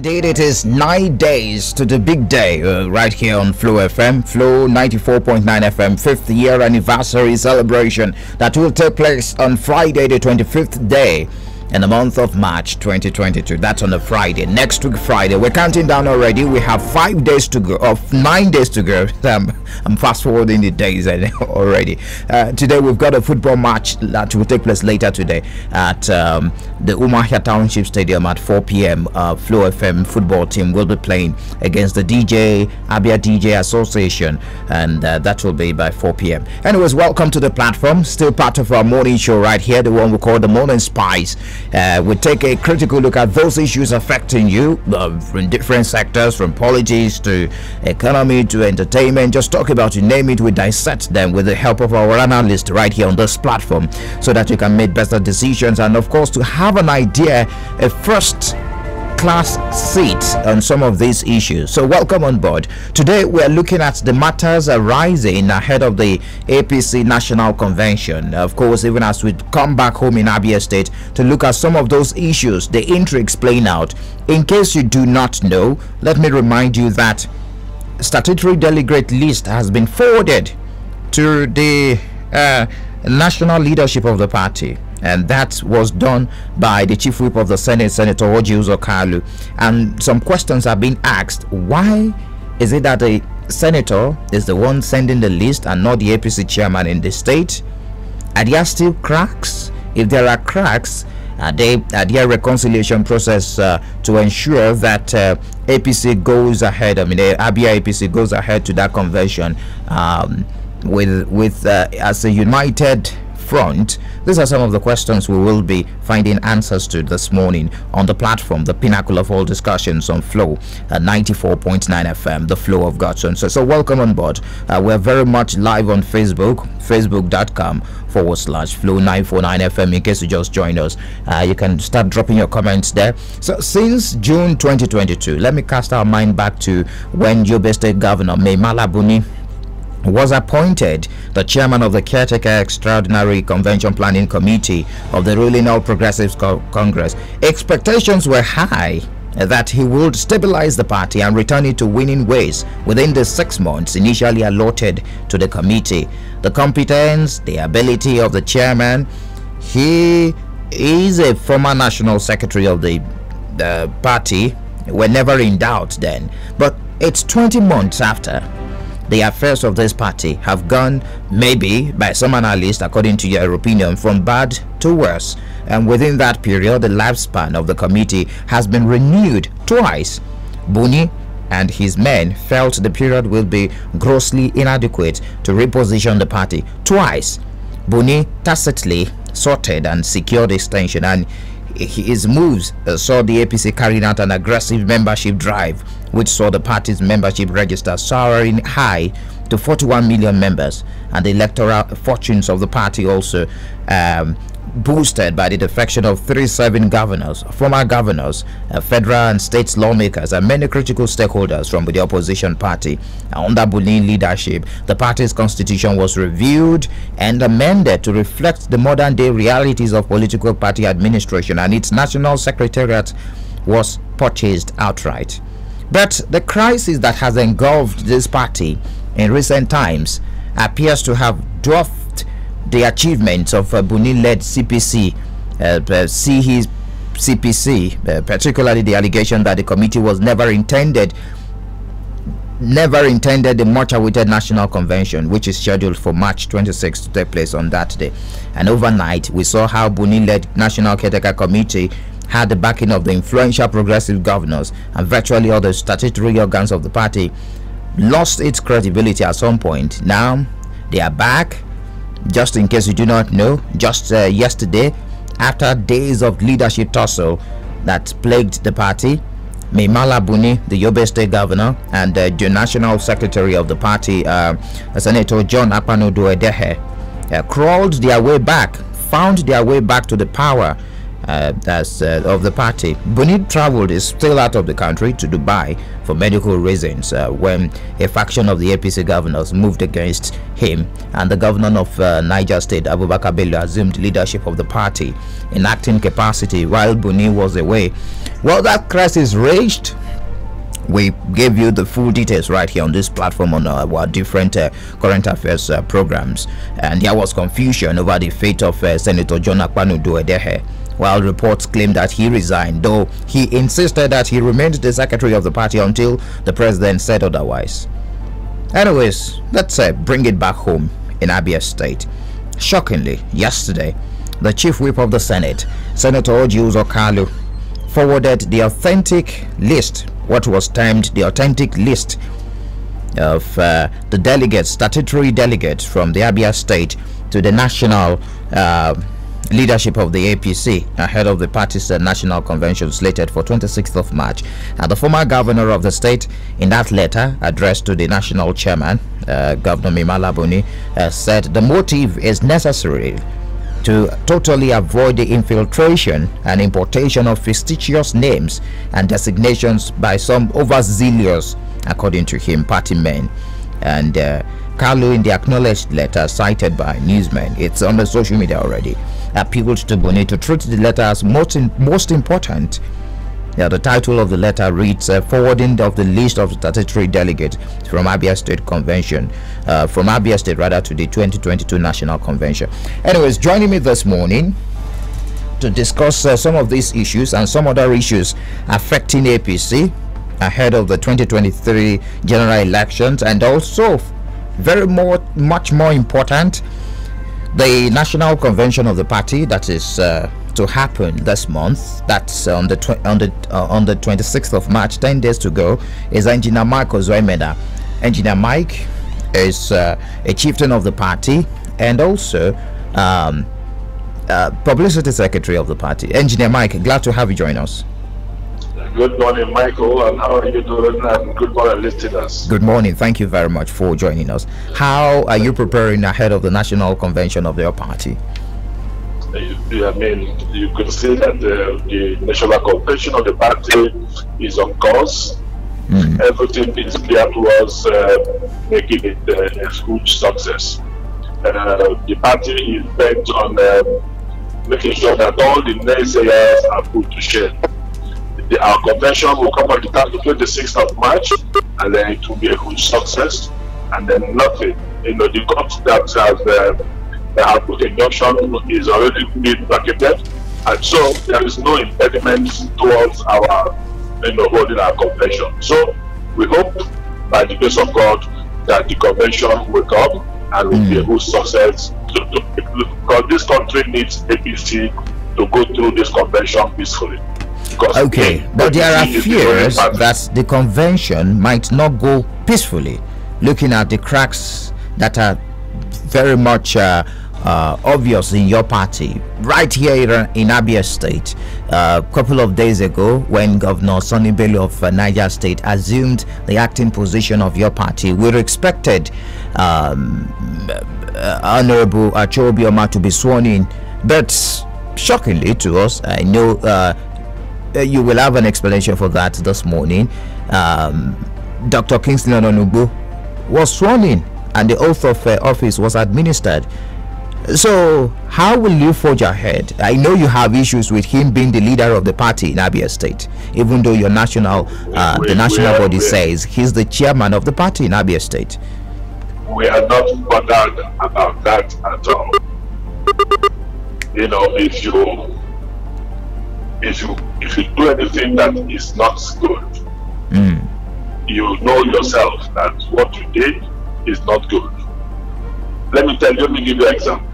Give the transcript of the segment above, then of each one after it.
Indeed, it is 9 days to the big day right here on Flow FM, Flow 94.9 FM, 5th year anniversary celebration that will take place on Friday, the 25th day in the month of March 2022. That's on a Friday. Next week, Friday. We're counting down already. We have 5 days to go, of 9 days to go. I'm fast forwarding the days already. Today, we've got a football match that will take place later today at the Umahia Township Stadium at 4 p.m. Flow FM football team will be playing against the Abia DJ Association, and that will be by 4 p.m. Anyways, welcome to the platform. Still part of our morning show right here, the one we call the Morning Spice. We take a critical look at those issues affecting you from different sectors, from politics to economy to entertainment. Just talk about it, name it, we dissect them with the help of our analyst right here on this platform, so that you can make better decisions and of course to have an idea, a first class seat on some of these issues. So welcome on board. Today we are looking at the matters arising ahead of the APC National Convention. Of course, even as we come back home in Abia State to look at some of those issues, the intrigues playing out. In case you do not know, let me remind you that statutory delegate list has been forwarded to the national leadership of the party, and that was done by the chief whip of the Senate, Senator Oji Uzokalu. And some questions have been asked. Why is it that the senator is the one sending the list and not the APC chairman in the state? Are there still cracks? If there are cracks, are there reconciliation process to ensure that APC goes ahead? I mean, the Abia APC goes ahead to that convention with as a united front. These are some of the questions we will be finding answers to this morning on the platform, the pinnacle of all discussions on Flow 94.9 FM, the Flow of God. So welcome on board. We're very much live on Facebook, facebook.com/Flow 949 FM. In case you just joined us, you can start dropping your comments there. So since June 2022, let me cast our mind back to when Yobe State Governor Mai Mala Buni was appointed the chairman of the Caretaker Extraordinary Convention Planning Committee of the ruling All Progressives Congress. Expectations were high that he would stabilize the party and return it to winning ways within the 6 months initially allotted to the committee. The competence, the ability of the chairman, he is a former national secretary of the party, were never in doubt then. But it's 20 months after. The affairs of this party have gone, maybe by some analysts, according to your opinion, from bad to worse. And within that period, the lifespan of the committee has been renewed twice. Buni and his men felt the period will be grossly inadequate to reposition the party. Twice, Buni tacitly sorted and secured extension, and his moves saw the APC carrying out an aggressive membership drive, which saw the party's membership register soaring high to 41 million members, and the electoral fortunes of the party also boosted by the defection of 37 governors, former governors, federal and state lawmakers, and many critical stakeholders from the opposition party. Under Buni leadership, the party's constitution was reviewed and amended to reflect the modern-day realities of political party administration, and its national secretariat was purchased outright. But the crisis that has engulfed this party in recent times appears to have dwarfed the achievements of Buni-led CPC, particularly the allegation that the committee was never intended the much-awaited national convention, which is scheduled for March 26 to take place on that day. And overnight, we saw how Buni-led National Caretaker Committee had the backing of the influential progressive governors, and virtually all the statutory organs of the party lost its credibility at some point. Now they are back. Just in case you do not know, just yesterday, after days of leadership tussle that plagued the party, Mai Mala Buni, the Yobe State Governor, and the National Secretary of the party, Senator John Akpanodo Edehe, crawled their way back, found their way back to the power of the party. Buni traveled, is still out of the country, to Dubai for medical reasons when a faction of the APC governors moved against him, and the governor of Niger State, Abubakar Bello, assumed leadership of the party in acting capacity while Buni was away. Well, that crisis raged. We gave you the full details right here on this platform on our different current affairs programs, and there was confusion over the fate of Senator John Akpanu Duedehe, while reports claim that he resigned, though he insisted that he remained the secretary of the party until the president said otherwise. Anyways, let's bring it back home in Abia State. Shockingly, yesterday, the chief whip of the Senate, Senator Oji Uzor Kalu, forwarded the authentic list, what was termed the authentic list of the delegates, statutory delegates from the Abia State to the national leadership of the APC ahead of the party's national convention slated for 26th of March. The former governor of the state, in that letter addressed to the national chairman, Governor Mimala Buni, said the motive is necessary to totally avoid the infiltration and importation of fictitious names and designations by some overzealous, according to him, party men. And Kalu, in the acknowledged letter cited by newsmen, it's on the social media already, appealed to Buni to treat the letter as most important. The title of the letter reads forwarding of the list of statutory delegates from Abia State Convention, from Abia State rather, to the 2022 National Convention. Anyways, joining me this morning to discuss some of these issues and some other issues affecting APC ahead of the 2023 general elections, and also much more important, the National Convention of the party that is to happen this month. That's on the 26th of March, 10 days to go. Is Engineer Mike Ozoemena. Engineer Mike is a chieftain of the party and also publicity secretary of the party. Engineer Mike, glad to have you join us. Good morning, Michael, and how are you doing? And good morning, listeners. Good morning. Thank you very much for joining us. How are you preparing ahead of the national convention of your party? I mean, you could see that the national convention of the party is on course. Everything is clear towards making it a huge success. The party is bent on making sure that all the naysayers are put to shame. Our convention will come on the 26th of March, and then it will be a huge success. And then nothing, the court that have put a junction is already been vacated, and so there is no impediment towards our holding our convention. So we hope by the grace of God that the convention will come and will be a good success, because this country needs APC to go through this convention peacefully. Okay, but there are fears that the convention might not go peacefully, looking at the cracks that are very much obvious in your party right here in Abia State. A couple of days ago, when Governor Sonny Bello of Niger State assumed the acting position of your party, we expected Honorable Achobioma to be sworn in, but shockingly to us, I know you will have an explanation for that this morning. Dr. Kingsley Ononugbo was sworn in and the oath of office was administered. So how will you forge ahead? I know you have issues with him being the leader of the party in Abia State, even though your national national body says he's the chairman of the party in Abia State. We are not bothered about that at all. If you do anything that is not good, you know yourself that what you did is not good. Let me give you an example.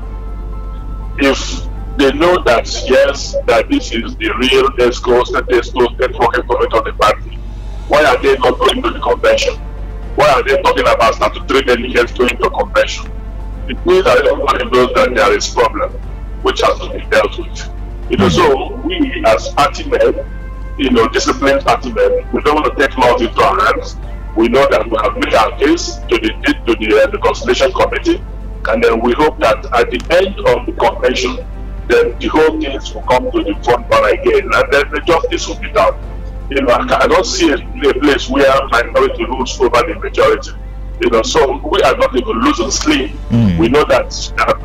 If they know that, yes, that this is the real ESCO networking committee of the party, why are they not going to the convention? Why are they talking about statutory delegates going to convention? It means that everybody knows that there is a problem which has to be dealt with. So we as party men, disciplined party men, we don't want to take laws into our hands. We know that we have made our case to the conciliation committee, and then we hope that at the end of the convention, then the whole things will come to the front bar again, and then the justice will be done. You know, I don't see a place where minority rules over the majority. You know, so we are not even losing sleep. We know that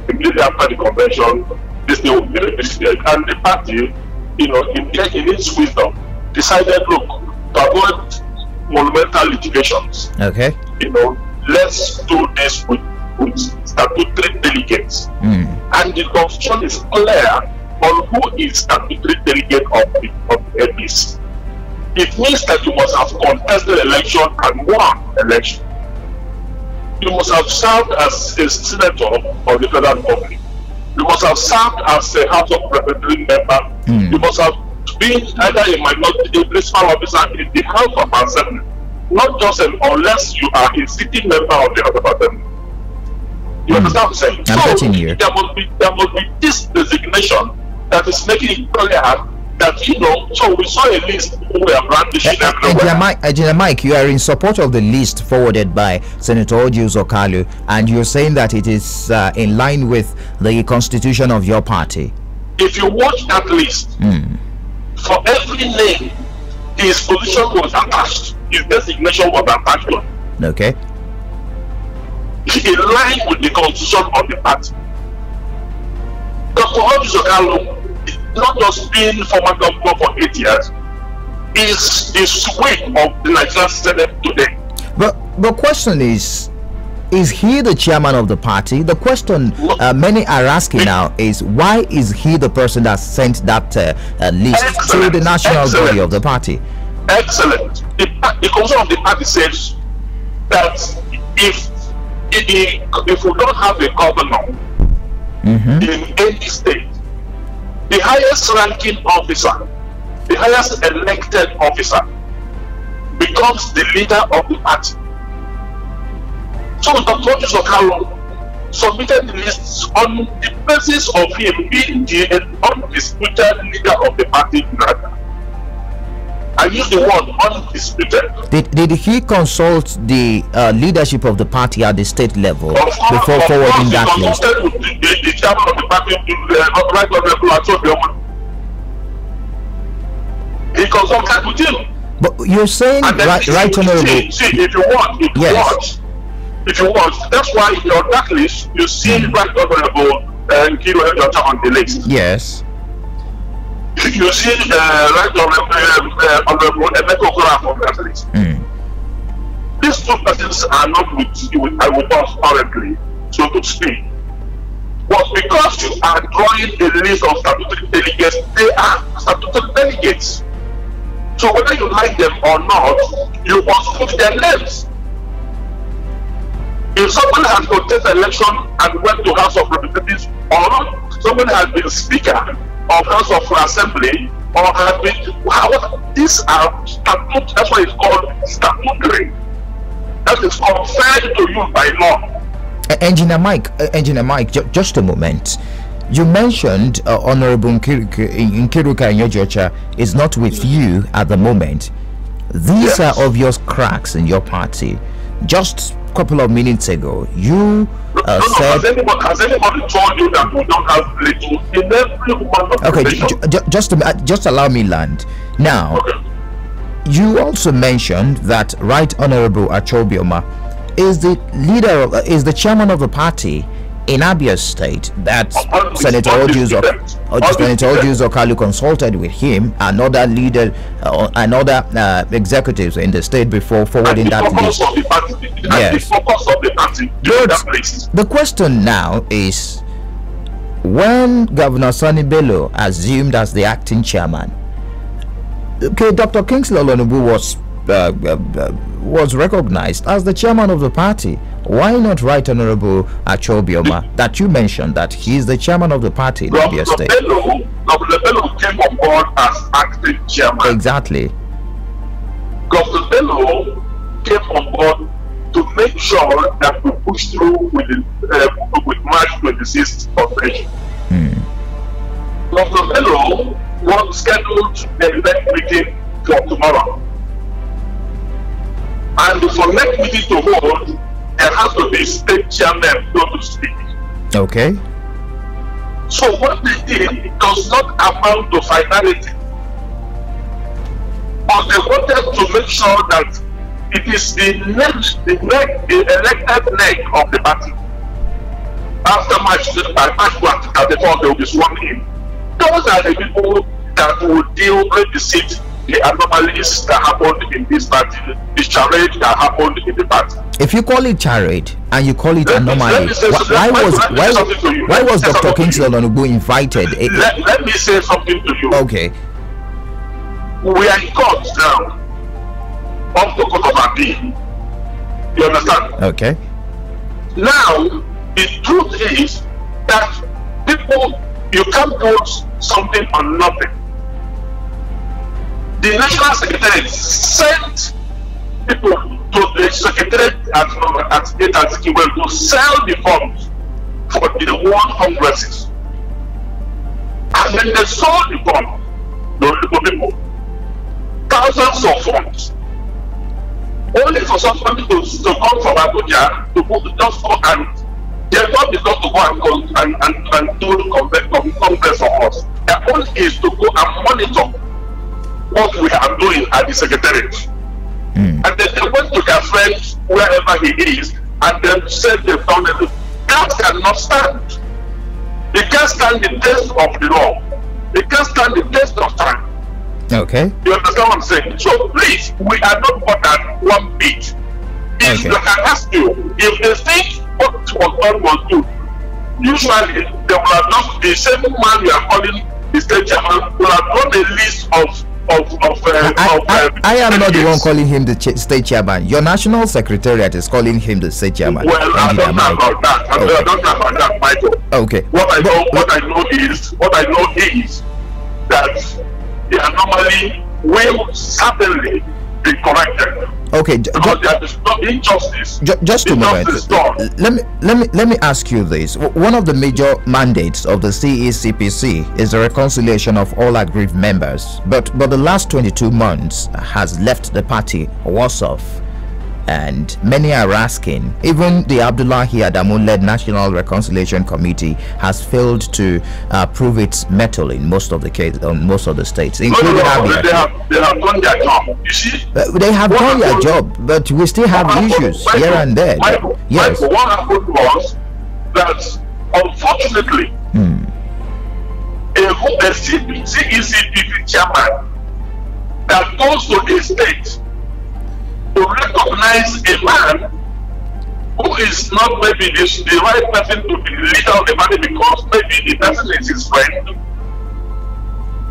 immediately after the convention, this thing will be repeated. And the party, you know, in its wisdom, decided, look, to avoid monumental litigations. Okay. You know, let's do this with statutory delegates. And the constitution is clear on who is statutory delegate of the MPs. It means that you must have contested election and won election. You must have served as a senator of the Federal Republic. You must have served as a House of Representatives member. You must have been either a minority, a principal officer in the House of Assembly. Not just unless you are a sitting member of the House of Assembly. You understand what I'm saying? I'm so there must be this designation that is making it clear that, you know, so we saw a list who were brandishing Engineer Mike, you are in support of the list forwarded by Senator Odius Okalu, and you're saying that it is in line with the constitution of your party. If you watch that list, for every name, his position was attached, his designation was attached to. Okay. In line with the constitution of the party. Dr. Odius Okalu, not just being former governor for 8 years, is the swing of the Nigerian Senate today. But the question is he the chairman of the party? The question many are asking now is, why is he the person that sent that list to the national body of the party? Excellent. The constitution of the party says that if we don't have a governor in any state, the highest ranking officer, the highest elected officer, becomes the leader of the party. So Dr. Odius Okalu submitted the lists on the basis of him being the undisputed leader of the party in Nigeria. I use the word undisputed. Did he consult the leadership of the party at the state level before forwarding that list? The chairman of the party, Right Honorable Achobiomo. He consulted with him. But you're saying Right Honorable. See, if you want, that's why on that list you see Right Honorable Nkiru Edocha on the list. Yes. You see Right Honorable Emeka Okora on that list. These two persons are not with us currently, so to speak. But because you are drawing a list of statutory delegates, they are statutory delegates. So whether you like them or not, you must put their names. If somebody has contested election and went to House of Representatives, or somebody has been Speaker of House of Assembly, or has been, these are statute, that's why it's called statutory. That is conferred to you by law. Engineer Mike, just a moment. You mentioned Honorable Nkiru Edocha is not with you at the moment. These are obvious cracks in your party. Just a couple of minutes ago, you said... Has anybody told you that we don't have little in every one of okay, just allow me land. Now, you also mentioned that Right Honorable Achobiomo is the leader, is the chairman of the party in Abia State. That Senator Odius Okalu consulted with him and other leaders and other executives in the state before forwarding that list. Yes. The question now is, when Governor Sani Bello assumed as the acting chairman, okay, Dr. Kingsley Olonubu was recognized as the chairman of the party. Why not Right Honorable Achobiomo, that you mentioned that he is the chairman of the party in Abia State? Governor Bello came on board as acting chairman. Exactly. Governor Bello came on board to make sure that we push through with March 26th operation. Governor Bello was scheduled the next meeting for tomorrow. And for next meeting to hold, there has to be state chairman, so to speak. Okay. So what they did does not amount to finality. But they wanted to make sure that it is the elected neck of the party. After March 34, they will be sworn in. Those are the people that will deal with the anomalies that happened in this party, the charade that happened in the party. If you call it charade and you call it anomaly, why was Dr. Kingsley Onubu invited? Let me say something to you. Okay. We are in court now, of the court of Abia. You understand? Okay. Now, the truth is that people, you can't put something on nothing. The National Secretary sent people to the Secretariat at Azikiwe to sell the forms for the World Congresses. And then they sold the forms to people. Thousands of forms. Only for somebody to come from Abuja to just go and their job is not to go and do Congress for us. Their own is to go and monitor what we are doing at the Secretariat. And then they went to their friends wherever he is and then said they've done it. That cannot stand. They can't stand the test of the law. They can't stand the test of time. Okay. You understand what I'm saying? So please, we are not bothered one bit. If I can ask you, if they think what was done was good, usually they will have not, the same man you are calling the state chairman will have done a list of I am not the one calling him the state chairman. Your national secretariat is calling him the state chairman. Well, I don't know about that. I don't know about that, Michael. Okay. What I know is that the anomaly will certainly be corrected. Okay, because there is no injustice. Just a moment. Let me ask you this. One of the major mandates of the CECPC is the reconciliation of all aggrieved members. But the last 22 months has left the party worse off. And many are asking, even the Abdullahi Adamu-led National Reconciliation Committee has failed to prove its mettle in most of the cases, on most of the states, including Abia. They have done their job. You see, they have done their job, but we still have issues here and there. Yes. What happened was that, unfortunately, a CECPC chairman that goes to a state to recognize a man who is not maybe the right person to be the leader of the party because maybe the person is his friend.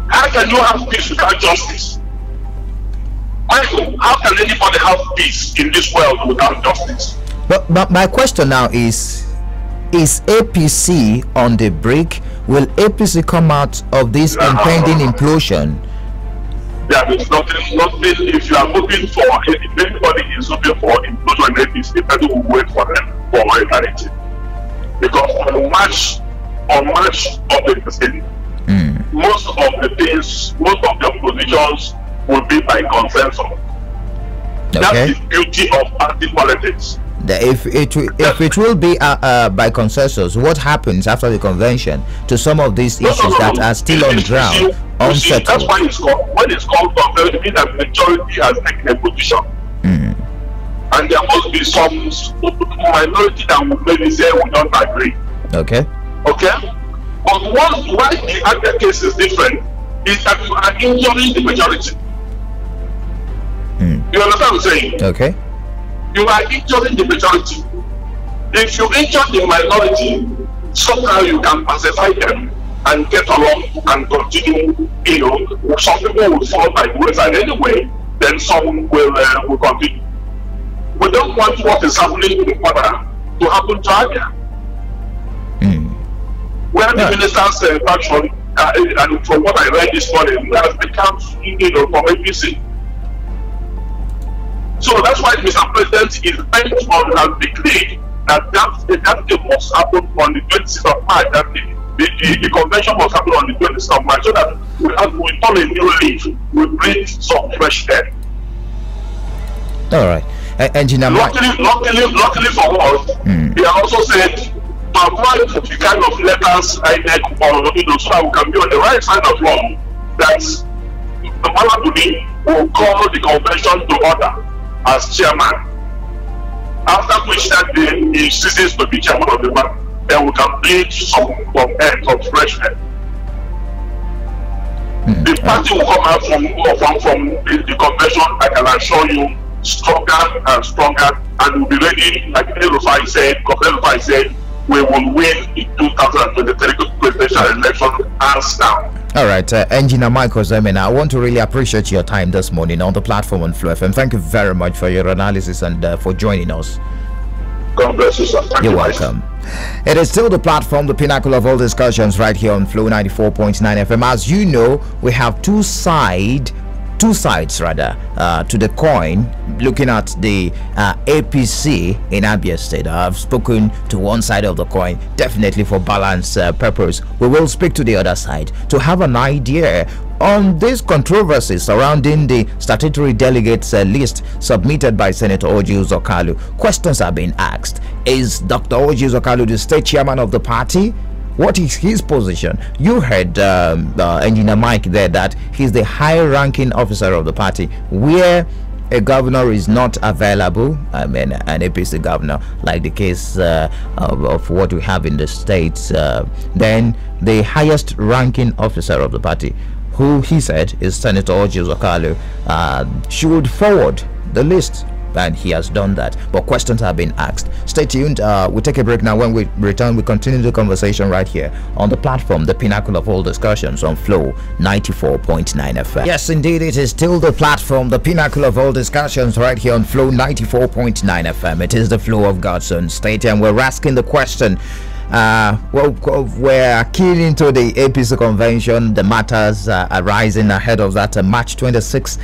How can you have peace without justice? Michael, how can anybody have peace in this world without justice? But my question now is APC on the brink? Will APC come out of this impending implosion? There is nothing. If you are looking for, if anybody is looking for implosion in APC, people will wait for them for eternity. Because on March of the president, most of the things, most of the positions will be by consensus. Okay. That's the beauty of party politics. If it will be by consensus, what happens after the convention to some of these issues that are still on ground, unsettled? That's why it's called, when it's called convention, it means that the majority has taken a position. And there must be some minority that will maybe say we don't agree. Okay. But why the other case is different is that you are injuring the majority. You understand what I'm saying? Okay. You are injuring the majority. If you injure the minority, somehow you can pacify them and get along and continue. Some people will fall by the wayside anyway, then some will continue. We don't want what is happening in the corner to happen to Abia. Where the minister's faction, and from what I read this morning, has become, from APC. So that's why Mr. President is bent on and decreed that thing must happen on the 26th of March, that the convention must happen on the 26th of March, so that we turn a new leaf, we bring some fresh air. All right. Engineer, luckily for us, they also said to avoid the kind of letters I make, or so that we can be on the right side of law, that the Malabuni will call the convention to order as chairman. After which that day he ceases to be chairman of the party, then we can bring some fresh air. The party will come out from the convention, I can assure you, stronger and stronger, and we'll be ready, like Elufai said, we will win the 2023 presidential election hands down. All right, Engineer Michael Zemina, I want to really appreciate your time this morning on the platform on Flow FM. Thank you very much for your analysis and for joining us. God bless you, sir. You're welcome. It is still the platform, the pinnacle of all discussions right here on Flow 94.9 FM. As you know, we have two sides to the coin, looking at the APC in Abia State. I've spoken to one side of the coin, definitely for balance purpose. We will speak to the other side to have an idea on this controversy surrounding the statutory delegates list submitted by Senator Orji Uzor Kalu. Questions are being asked. Is Dr. Orji Uzor Kalu the state chairman of the party? What is his position? You heard Engineer Mike there that he's the high-ranking officer of the party, where a governor is not available. I mean, an APC governor, like the case of what we have in the states. Then the highest-ranking officer of the party, who he said is Senator Orji Uzor Kalu, should forward the list. And he has done that, but questions have been asked. Stay tuned. We'll take a break now. When we return, we continue the conversation right here on the platform, the pinnacle of all discussions on Flow 94.9 FM. Yes, indeed, it is still the platform, the pinnacle of all discussions right here on Flow 94.9 FM. It is the flow of God's own state, and we're asking the question. We're keen into the APC convention, the matters arising ahead of that March 26th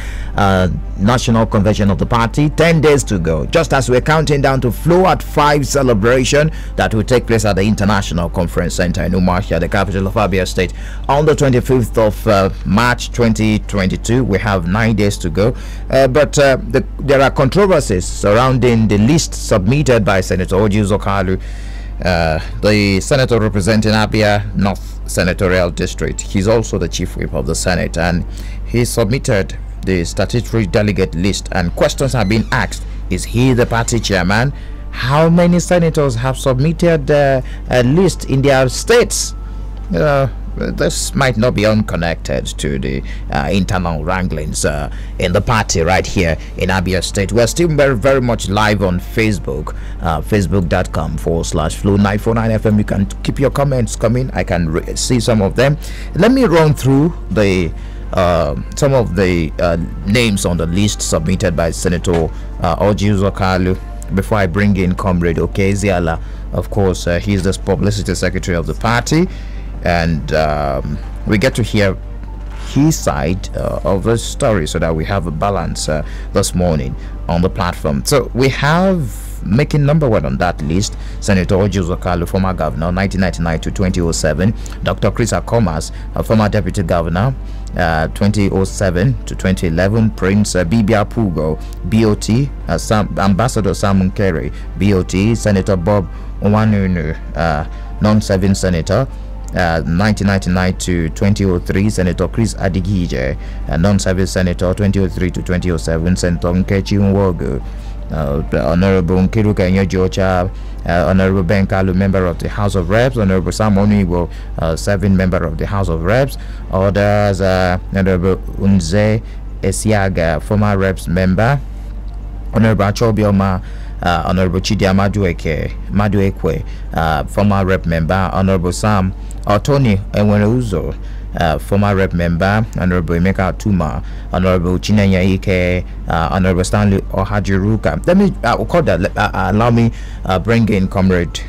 national convention of the party. 10 days to go, just as we're counting down to Flow at 5 celebration that will take place at the International Conference Center in Umuahia, the capital of Abia State, on the 25th of March 2022. We have 9 days to go, but there are controversies surrounding the list submitted by Senator Orji Uzor Kalu, the senator representing Abia North Senatorial District. He's also the chief whip of the Senate, and he submitted the statutory delegate list, and questions have been asked. Is he the party chairman? How many senators have submitted a list in their states? This might not be unconnected to the internal wranglings in the party right here in Abia State. We're still very, very much live on Facebook, facebook.com/Flow949FM. You can keep your comments coming. I can see some of them. Let me run through the some of the names on the list submitted by Senator Orji Uzor Kalu before I bring in Comrade Okeziala. Of course, he's the publicity secretary of the party, and we get to hear his side of the story so that we have a balance this morning on the platform. So we have, making number 1 on that list, Senator Orji Uzor Kalu, former governor, 1999 to 2007. Dr. Chris Akomas, a former deputy governor, 2007 to 2011. Prince Bibia Pugo, BOT, Ambassador Simon Kerry, BOT. Senator Bob Owanunu, non-serving senator, 1999 to 2003. Senator Chris Adigije, non-serving senator, 2003 to 2007. Senator Nkechi Nwogo, Honorable Nkiru Kenyo Jocha, Honorable Ben Kalu, member of the House of Reps. Honorable Sam Oniwo, serving member of the House of Reps. Others, Honorable Unze Esiaga, former Reps member. Honorable Achobioma, Honorable Chidi Maduekwe, former Rep member. Honorable Sam Tony Enweneuzo, former Rep member. Honorable Emeka Atuma, Honorable Chinenya Ike, Honorable Stanley Ohajiruka. Let me allow me bring in Comrade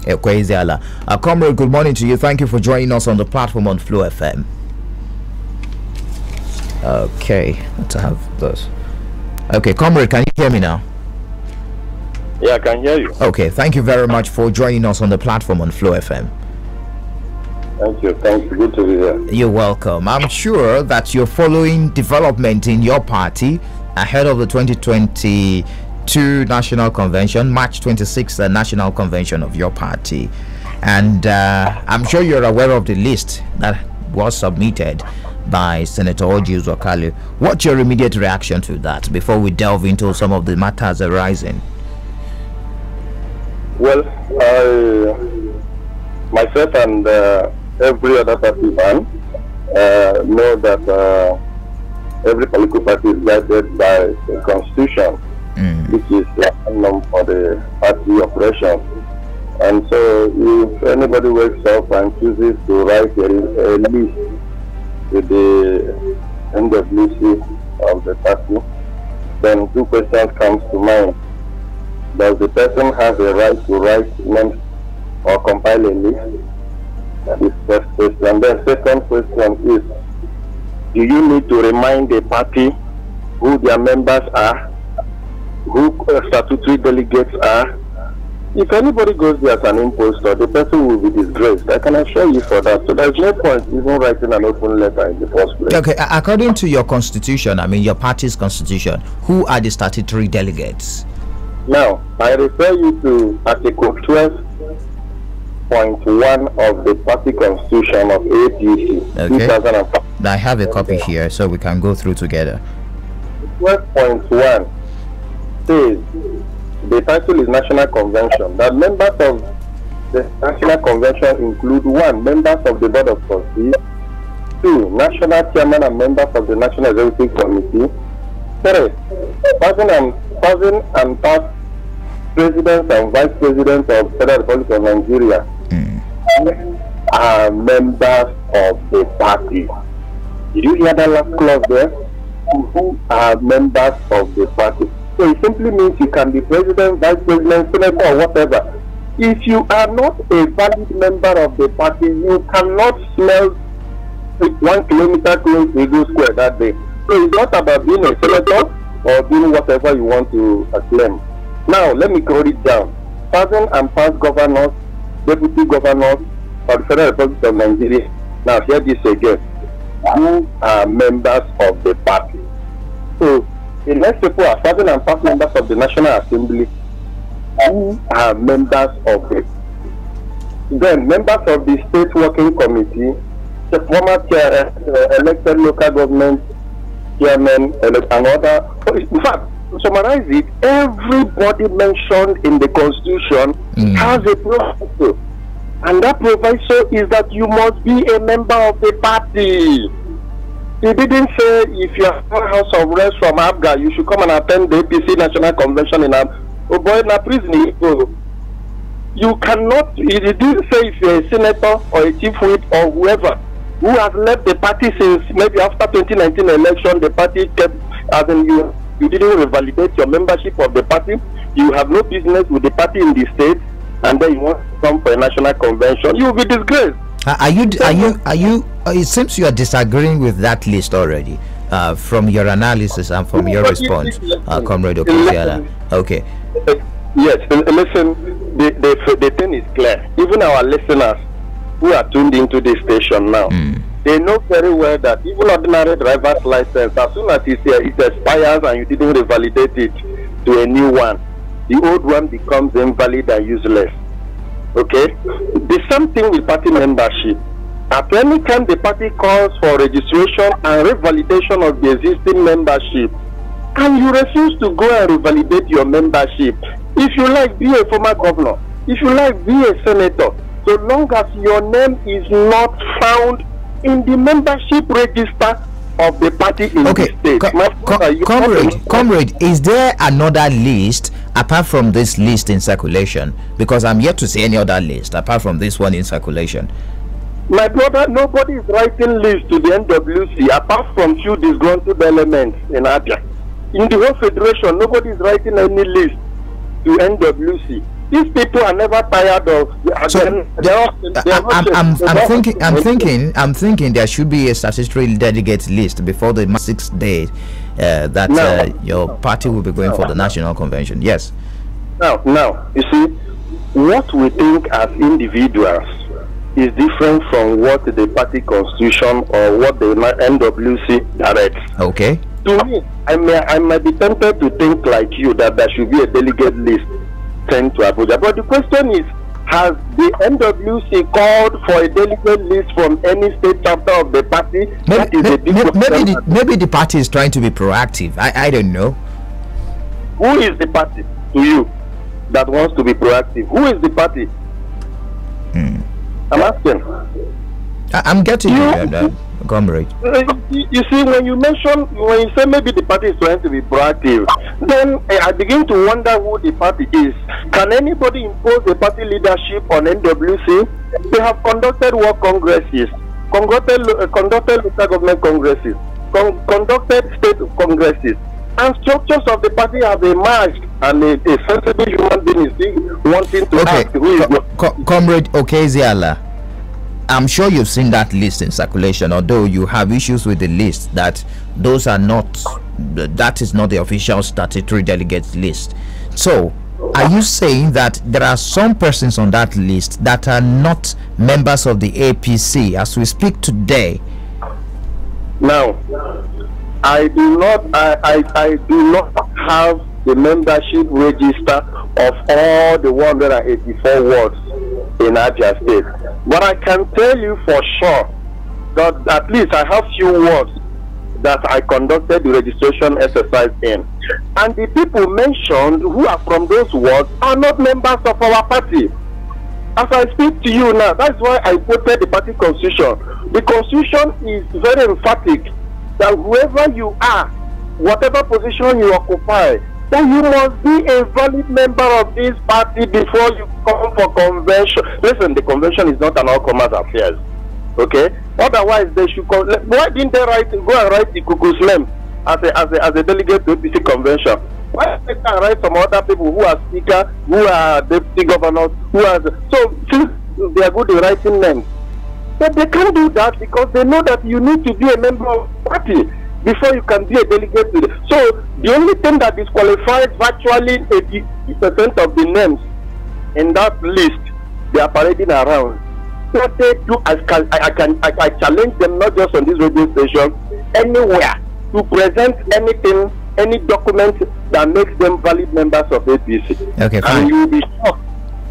Ekweziala. Comrade, good morning to you. Thank you for joining us on the platform on Flow FM. Okay, let's have this. Okay, Comrade, can you hear me now? Yeah, I can hear you. Okay, thank you very much for joining us on the platform on Flow FM. Thank you. Thanks. Good to be here. You're welcome. I'm sure that you're following development in your party ahead of the 2022 National Convention, March 26th National Convention of your party. And I'm sure you're aware of the list that was submitted by Senator Orji Uzokali. What's your immediate reaction to that before we delve into some of the matters arising? Well, myself and every other party man know that every political party is guided by the constitution, which is the norm for the party operation. And so if anybody wakes up and chooses to write a list with the NWC of the party, then two questions come to mind. Does the person have a right to write names or compile a list? That is the first question. The second question is, do you need to remind the party who their members are, who statutory delegates are? If anybody goes there as an impostor, the person will be disgraced. I can assure you for that. So there's no point even writing an open letter in the first place. Okay, according to your constitution, I mean your party's constitution, who are the statutory delegates? Now, I refer you to Article 12.1 of the party constitution of APC. Okay. 2005. I have a copy here, so we can go through together. 12.1 says the title is National Convention. That members of the National Convention include 1. Members of the Board of Trustees, 2. National Chairman and members of the National Executive Committee, 3. Present and past Presidents and Vice Presidents of Federal Republic of Nigeria are members of the party. Did you hear that last clause there? Who are members of the party? So it simply means you can be president, vice president, senator, or whatever. If you are not a valid member of the party, you cannot smell 1 kilometer close to Eagle Square that day. So it's not about being a senator or doing whatever you want to claim. Now, let me call it down. Present and past governors, deputy governors of the Federal Republic of Nigeria. Now, hear this again. Who are members of the party? So, the next people are present and past members of the National Assembly. Who are members of it? Then, members of the State Working Committee, the former elected local government chairman, and other. In fact, to summarize it, everybody mentioned in the Constitution has a proviso. And that proviso is that you must be a member of the party. He didn't say if you are a house of rest from Abia, you should come and attend the APC National Convention in a prison. You cannot, he didn't say if you're a senator or a chief whip or whoever who has left the party since maybe after 2019 election, the party kept, as in you didn't revalidate your membership of the party, you have no business with the party in the state, and then you want to come for a national convention, you will be disgraced. Are you? It seems you are disagreeing with that list already, from your analysis and from your response, Comrade Okoziala. Okay. Yes, listen, the thing is clear. Even our listeners who are tuned into this station now, they know very well that even ordinary driver's license, as soon as it expires and you didn't revalidate it to a new one, the old one becomes invalid and useless. Okay? The same thing with party membership. At any time the party calls for registration and revalidation of the existing membership, and you refuse to go and revalidate your membership, if you like, be a former governor, if you like, be a senator, so long as your name is not found in the membership register of the party in the state. Comrade, is there another list apart from this list in circulation? Because I'm yet to see any other list apart from this one in circulation. My brother, nobody is writing lists to the NWC apart from few disgruntled elements in Abia. In the whole federation, nobody is writing any list to NWC. These people are never tired of. So I'm thinking there should be a statutory delegate list before the 6th day that your party will be going for the national convention. Yes. Now, you see, what we think as individuals is different from what the party constitution or what the NWC directs. Okay. To me, I might be tempted to think like you that there should be a delegate list sent to Abuja. But the question is, Has the NWC called for a delegate list from any state chapter of the party? Maybe the party is trying to be proactive. I don't know. Who is the party to you that wants to be proactive? Who is the party? I'm asking. I'm getting you, comrade. You see, when you say maybe the party is trying to be proactive, then I begin to wonder who the party is. Can anybody impose a party leadership on NWC? They have conducted work congresses, conducted local government congresses, conducted state congresses, and structures of the party have emerged, and a sensible human being is still wanting to ask who is Comrade Okeziala, I'm sure you've seen that list in circulation, although you have issues with the list that that is not the official statutory delegates list. So, are you saying that there are some persons on that list that are not members of the APC as we speak today? No, I do not. I do not have the membership register of all the 184 wards in Abia State, but I can tell you for sure that at least I have few wards that I conducted the registration exercise in, and the people mentioned who are from those wards are not members of our party. As I speak to you now, that's why I quoted the party constitution. The constitution is very emphatic that whoever you are, whatever position you occupy, that you must be a valid member of this party before you come for convention. Listen, the convention is not an all-comers affairs. Okay? Otherwise, they should come. Why didn't they go and write the Cuckoo's name as a delegate to APC convention? Why they can write some other people who are speaker, who are deputy governors, so since they are good at writing names, but they can't do that because they know that you need to be a member of the party before you can be a delegate to it. So the only thing that disqualifies virtually 80% of the names in that list they are parading around. What they do, I challenge them, not just on this radio station, anywhere, to present anything, any document that makes them valid members of APC. Okay, fine. And you will be shocked.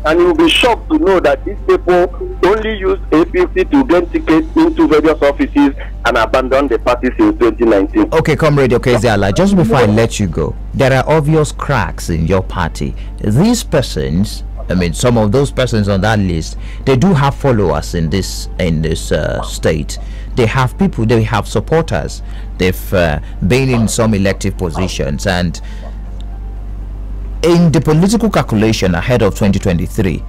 And you will be shocked to know that these people only use APC to gain tickets into various offices and abandon the party since 2019. Okay, Comrade Okeziala, just before I let you go, there are obvious cracks in your party. These persons, I mean, some of those persons on that list, they do have followers in this state. They have people, they have supporters. They've been in some elective positions, and in the political calculation ahead of 2023,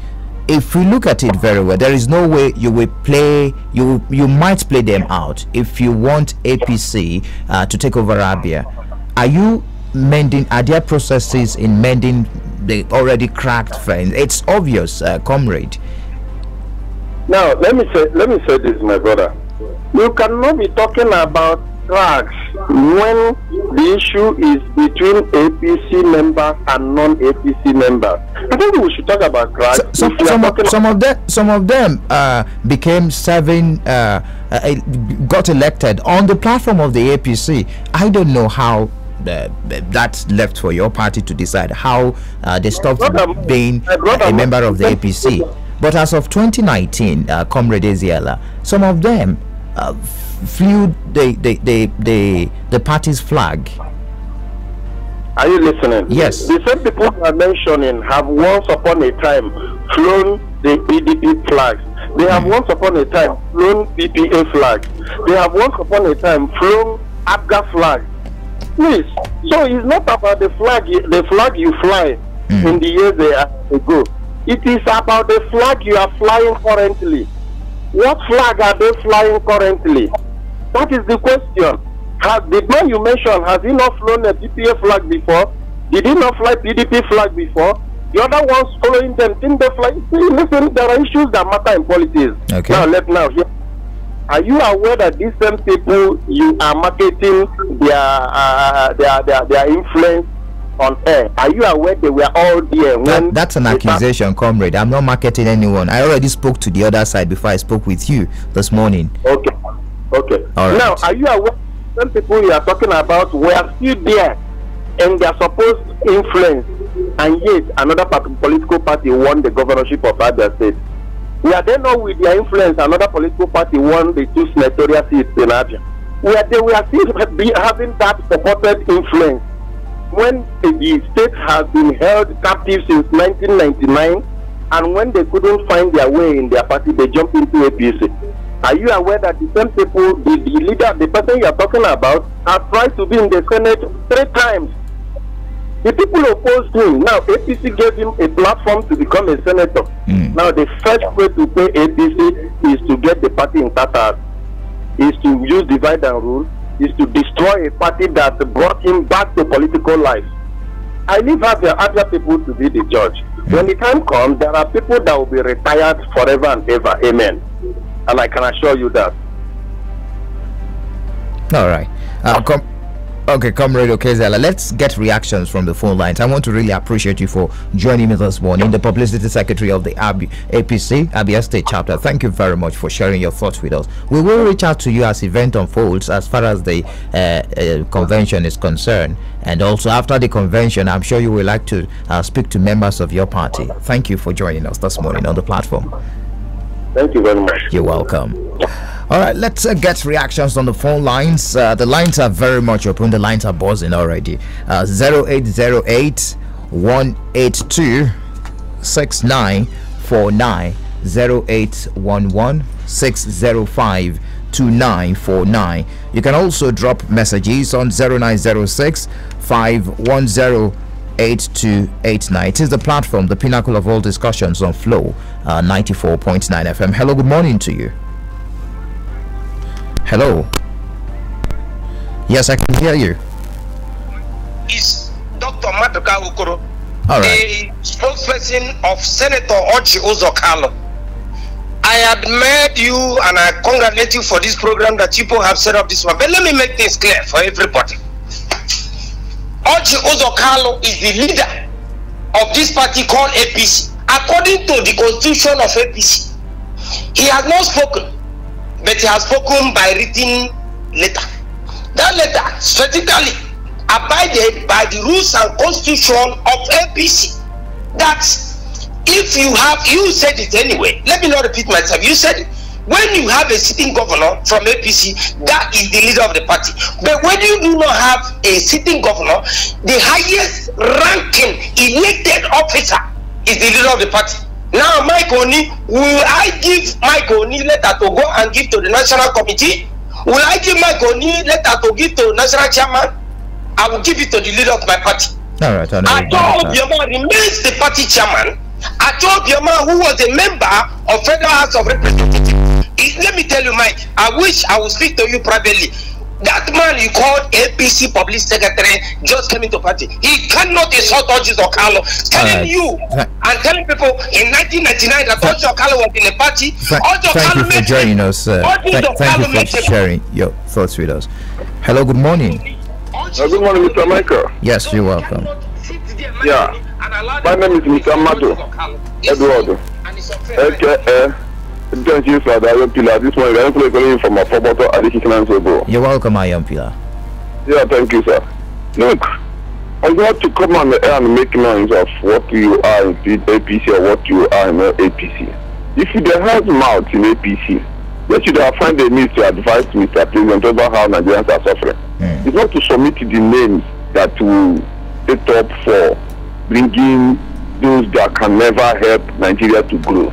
if we look at it very well, there is no way you will play, you might play them out if you want APC to take over Abia. Are you mending, are there processes in mending the already cracked fence? It's obvious, comrade. Now let me say this, my brother. You cannot be talking about cracks when the issue is between APC members and non-APC members. I think we should talk about cracks. Some of them became serving, got elected on the platform of the APC. I don't know how that's left for your party to decide how they stopped being a member of the APC. But as of 2019, Comrade Eziela, some of them flew the party's flag. Are you listening? Yes. The same people you are mentioning have once upon a time flown the PDP flags. They have once upon a time flown PPA flags. They have once upon a time flown ABGA flags. Please. So it's not about the flag you fly in the years ago. It is about the flag you are flying currently. What flag are they flying currently? That is the question. The man you mentioned, has he not flown a PPA flag before? Did he not fly PDP flag before? The other ones following them, didn't they fly? See, listen, there are issues that matter in politics. Okay. Now, here. Are you aware that these same people you are marketing their influence on air? Are you aware they were all there when that's an accusation, comrade? I'm not marketing anyone. I already spoke to the other side before I spoke with you this morning. Okay. All right. Now, are you aware some people you are talking about were still there and their supposed influence and yet another political party won the governorship of Abia State. Were they not with their influence, another political party won the 2 senatorial seats in Abia? We are still having that purported influence when the state has been held captive since 1999, and when they couldn't find their way in their party, they jumped into APC. Are you aware that the same people, the leader, the person you are talking about, has tried to be in the Senate 3 times? The people opposed him. Now APC gave him a platform to become a senator. Now the first way to pay APC is to get the party in tatters, is to use divide and rule, is to destroy a party that brought him back to political life. I leave other people to be the judge. When the time comes, there are people that will be retired forever and ever. Amen. And I can assure you that. All right. Okay, Comrade Okezela, let's get reactions from the phone lines. I want to really appreciate you for joining me this morning, the Publicity Secretary of the APC, Abia State Chapter. Thank you very much for sharing your thoughts with us. We will reach out to you as event unfolds as far as the convention is concerned. And also after the convention, I'm sure you would like to speak to members of your party. Thank you for joining us this morning on the platform. Thank you very much. You're welcome. All right, let's get reactions on the phone lines. The lines are very much open. The lines are buzzing already. 0808 182 6949, 0811 605 2949. You can also drop messages on 0906 510 8289. It is the platform, the pinnacle of all discussions on Flow 94.9 FM. Hello, good morning to you. Hello. Yes, I can hear you. Is Dr. Maduka Okoro, right, the spokesperson of Senator Ochi Uzokalo. I admire you and I congratulate you for this program that people have set up this one. But let me make things clear for everybody. Ochi Uzokalo is the leader of this party called APC. According to the constitution of APC, he has not spoken, but he has spoken by written letter. That letter strategically abided by the rules and constitution of APC. That if you have, you said it anyway, let me not repeat myself, you said it. When you have a sitting governor from APC, that is the leader of the party. But when you do not have a sitting governor, the highest ranking elected officer is the leader of the party. Now, Mike Oni, will I give Mike Oni letter to go and give to the national committee? Will I give Mike Oni letter to give to national chairman? I will give it to the leader of my party. All right. Ato Obioma remains the party chairman. Ato Obioma, who was a member of Federal House of Representatives. Let me tell you, Mike, I wish I would speak to you privately. That man you called APC Public Secretary just came into party. He cannot insult Oji Okalo, telling you and telling people in 1999 that Oji Okalo was in the party. Thank you for joining us. Thank you for sharing your thoughts with us. Hello, good morning. Good morning, Mr. Michael. Yes, you're welcome. Yeah, my name is Mr. Mado Eduardo. Okay, thank you for the pillar. This morning, I'm calling from a Foboto Adikishan. You're welcome, I am Pillar. Yeah, thank you, sir. Look, I want to come on the air and make noise of what you are in APC or what you are in APC. If you have mouth in APC, they should have found a means to advise Mr. President over how Nigerians are suffering. It's not to submit the names that will set up for bringing those that can never help Nigeria to grow.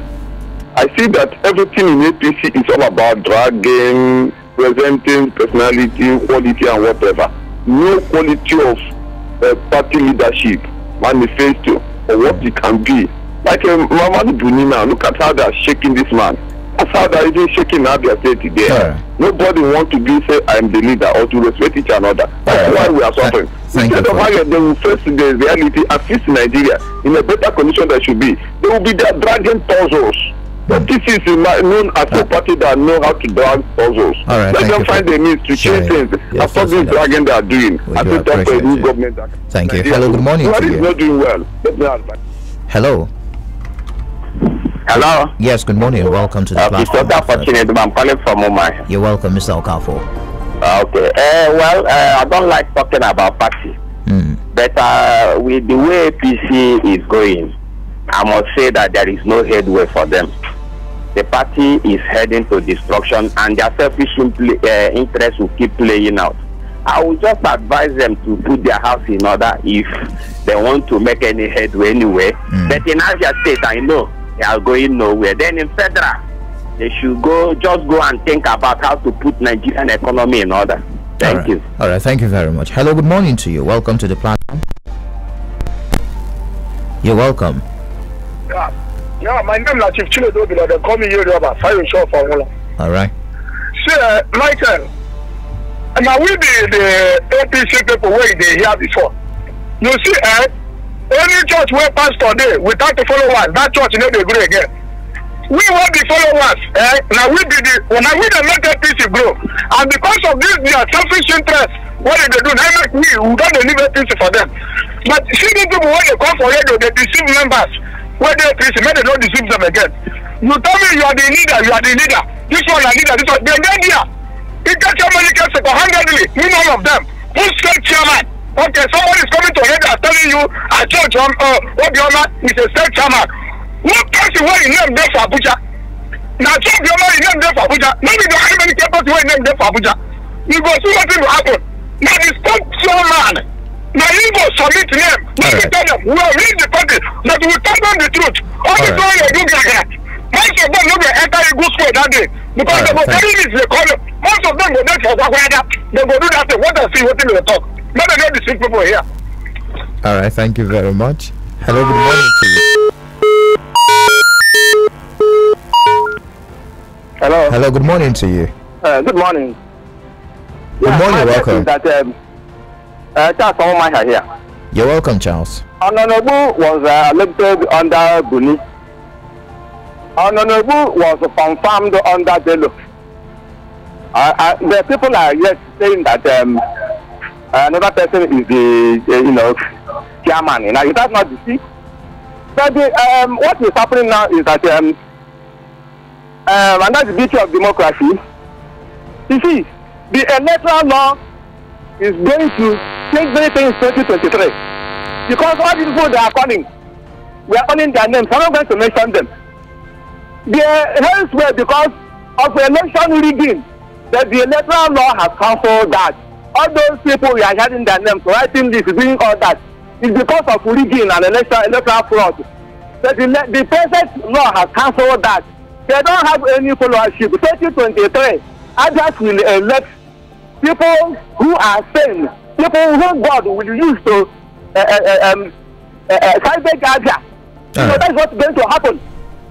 I see that everything in APC is all about dragging, presenting personality, quality, and whatever. No quality of party leadership, manifesto, or what it can be. Like Mamadu Buni now, look at how they're shaking this man. That's how they're even shaking Abia State today. Nobody wants to be say I'm the leader or to respect each another. That's why we are suffering. Instead of having them face the reality and fix Nigeria in a better condition than should be, they will be there dragging puzzles. But this is known as a party that know how to drag puzzles. Let them find a means to change things after this dragging they are doing. And to talk to a new government. Thank you. Hello, good morning to you. Is not doing well. Hello. Hello. Yes, good morning. Welcome to the platform. I'm calling from Umai. You're welcome, Mr. Okafo. Okay. I don't like talking about party. But with the way PC is going, I must say that there is no headway for them. The party is heading to destruction, and their selfish interests will keep playing out. I would just advise them to put their house in order if they want to make any headway anyway. But in Abia State, I know they are going nowhere. Then in Federal, they should just go and think about how to put Nigerian economy in order. Thank you. All right, thank you very much. Hello, good morning to you. Welcome to the platform. You're welcome. Yeah, my name is Chief Chinedu. They call me here about fire show for one. All right. See, Michael, now we the APC people where they here before. You see, any church where pastor there without the followers, that church never agree again. We want the followers, now we be the when we the make APC grow, and because of this their selfish interest, what they do, now make we don't need APC for them. But see the people when they come for radio, they deceive members. Where they APC, may they not deceive them again. You tell me you are the leader, This one are leader, this one they're dead here. It gets your money single-handedly, none of them. Who's state chairman? Okay, somebody is coming to radio and telling you a church Obioma is a state chairman. What person where you name there for Abuja? Now Obioma is named there for Abuja. Maybe there are many people who are named there for Abuja. You go see what will happen. Now the state chairman, now you go submit name. Now you tell them, we will read the party, that we tell them the truth. All the time you do that. Most of them no go enter a good school that day. Because they go carry this, they call them. Most of them go there for Wagwada. They go do that thing. What I see, what they talk. Not they don't deceive people here. All right, thank you very much. Hello, good morning to you. Hello. Hello, good morning to you. Good morning. Good morning, welcome. That Charles Omomaha here. You're welcome, Charles. Honorable was elected under Buni. Honorable was confirmed under Delo. The people are yet saying that another person is the chairman. Now that's not the case. But what is happening now is that and that's the beauty of democracy. You see, the electoral law is going to change many things in 2023 because all these people they are calling, we are calling their names. I'm not going to mention them. They are elsewhere because of election rigging. That the electoral law has cancelled that. All those people we are hearing their names, writing this, doing all that, is because of rigging and electoral fraud. That the present law has cancelled that. They don't have any followership. 2023, others will elect people who are sane, people who God will use to salvage Abia. That's what's going to happen.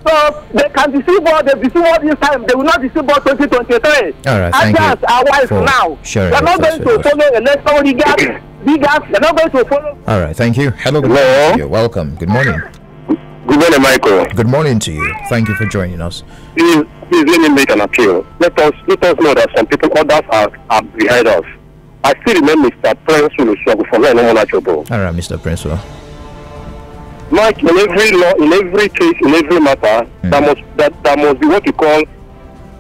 So they can deceive all, they deceive all this time. They will not deceive all 2023. All right, thank you. Are wise now. They're not going to follow electoral riggers. They're not going to follow. All right, thank you. Hello, good morning. You're welcome. Good morning. Good morning, Michael. Good morning to you. Thank you for joining us. Please let me make an appeal. Let us know that some people, others are behind us. I still remember Mr. Prince will struggle for me. All right, Mr. Prince. Mike, in every law, in every case, in every matter, that must be what you call,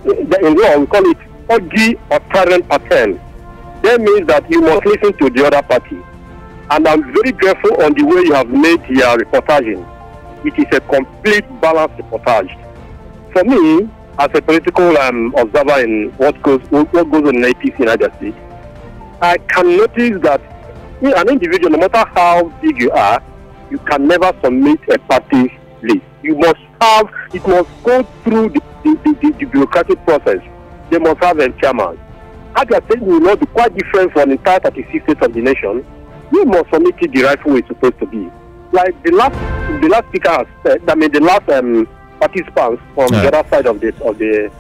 in law we call it OG or parent pattern. That means that you must listen to the other party. And I'm very grateful on the way you have made your reportaging. It is a complete balanced reportage. For me, as a political observer in what goes on in APC in Abia State, I can notice that an individual, no matter how big you are, you can never submit a party list. You must have, it must go through the bureaucratic process. They must have a chairman. Abia State will not be quite different from the entire 36 states of the nation. You must submit it the rightful way it's supposed to be. Like the last speaker has said, the last participants from the other side of the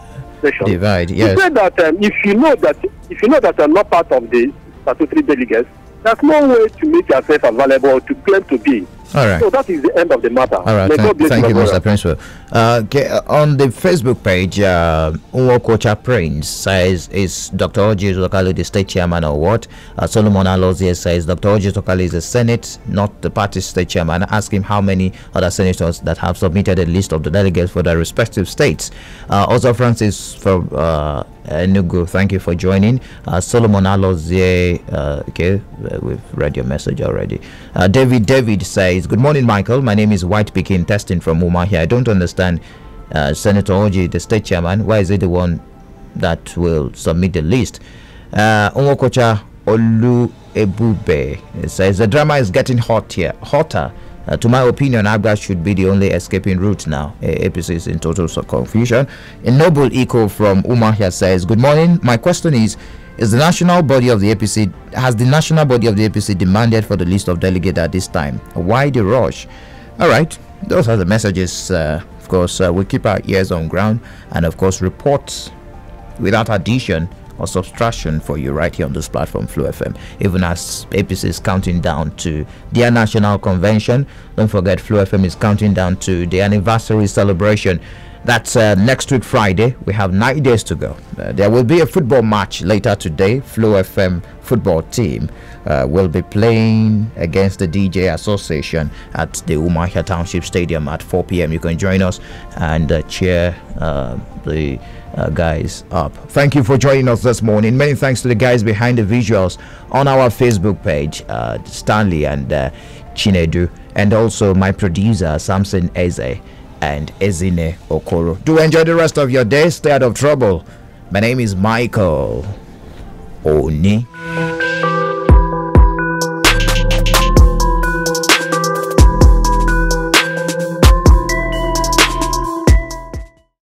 session. Divide, yes. He said that if you know that you're not part of the statutory delegates, there's no way to make yourself available to claim to be. All right. So that is the end of the matter. All right. Thank you, Mr. Principal. On the Facebook page, Unwokocha Prince says, is Dr. Oji Tokali the state chairman or what? Solomon Alozie says, Dr. Oji Tokali is the Senate, not the party state chairman. Ask him how many other senators that have submitted a list of the delegates for their respective states. Also, Francis from Nugu, thank you for joining. Solomon Alozie, we've read your message already. David says, good morning, Michael. My name is White Pekin, testing from Umahia. I don't understand Senator Oji, the state chairman. Why is he the one that will submit the list? Onwokocha Olu Ebube says, the drama is getting hotter. To my opinion, Abia should be the only escaping route now. APC is in total confusion. A noble echo from Umahia says, good morning. My question is the national body of the APC, has the national body of the APC demanded for the list of delegates at this time? Why the rush? All right, those are the messages. Of course, we keep our ears on ground and, of course, reports without addition or subtraction for you right here on this platform, Flow FM. Even as APC is counting down to their national convention, don't forget Flow FM is counting down to the anniversary celebration. That's next week Friday. We have 9 days to go. There will be a football match later today. Flow FM football team will be playing against the DJ Association at the Umahia Township Stadium at 4 p.m. You can join us and cheer the guys up. Thank you for joining us this morning. Many thanks to the guys behind the visuals on our Facebook page, Stanley and Chinedu, and also my producer Samson Eze and Ezine Okoro. Do enjoy the rest of your day. Stay out of trouble. My name is Michael Oni.